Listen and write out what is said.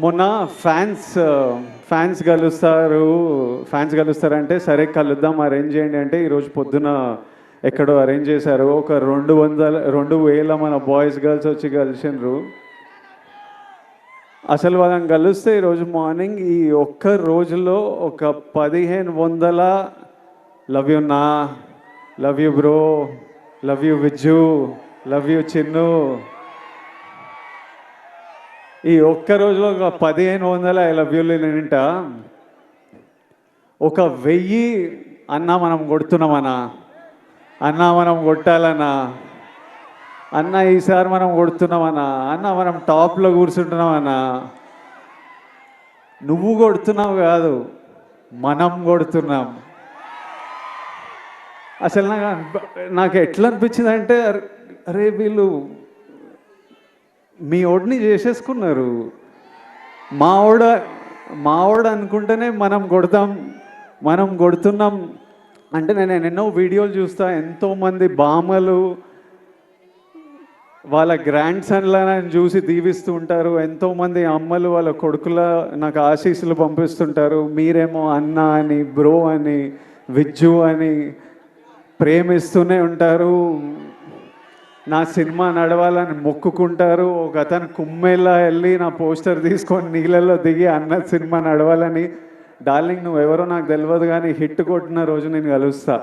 మొన్న fans fans కలుస్తారంటే సరే కలుద్దాం అరేంజ్ చేయండి అంటే ఈరోజు పొద్దున ఎక్కడో అరేంజ్ చేశారు. ఒక 200 మన బాయ్స్ గర్ల్స్ వచ్చి కలిసినారు. అసలు వాళ్ళని కలిస్తే ఈరోజు మార్నింగ్ ఈ ఒక్క రోజులో ఒక 1500 లవ్ యూ నా, love you bro, love you Vijju, love you Chinnu, ఈ ఒక్క రోజులో ఒక 1500 ఐ లవ్ యూలు నింట ఒక 1000 అన్నా మనం కొడుతున్నామన్నా, అన్నా మనం కొట్టాలన్నా, అన్న ఈసారి మనం కొడుతున్నామన్నా, అన్న మనం టాప్లో కూర్చుంటున్నామన్నా. నువ్వు కొడుతున్నావు కాదు, మనం కొడుతున్నాం. అసలు నాకు ఎట్లా అనిపించింది అంటే, అరే వీళ్ళు మీ ఓడిని చేసేసుకున్నారు. మావాడు అనుకుంటేనే మనం కొడుతున్నాం అంటే నేను ఎన్నో వీడియోలు చూస్తా. ఎంతోమంది బామలు వాళ్ళ గ్రాండ్ సన్లను చూసి దీవిస్తూ ఉంటారు. ఎంతోమంది అమ్మలు వాళ్ళ కొడుకుల నాకు ఆశీస్సులు పంపిస్తుంటారు. మీరేమో అన్న అని, బ్రో అని, విజ్జు అని ప్రేమిస్తూనే ఉంటారు. నా సినిమా నడవాలని మొక్కుకుంటారు. ఒక అతను కుమ్మెల్లా వెళ్ళి నా పోస్టర్ తీసుకొని నీళ్ళల్లో దిగి అన్న సినిమా నడవాలని, డార్లింగ్ నువ్వెవరో నాకు తెలియదు కానీ హిట్ కొట్టిన రోజు నేను కలుస్తా.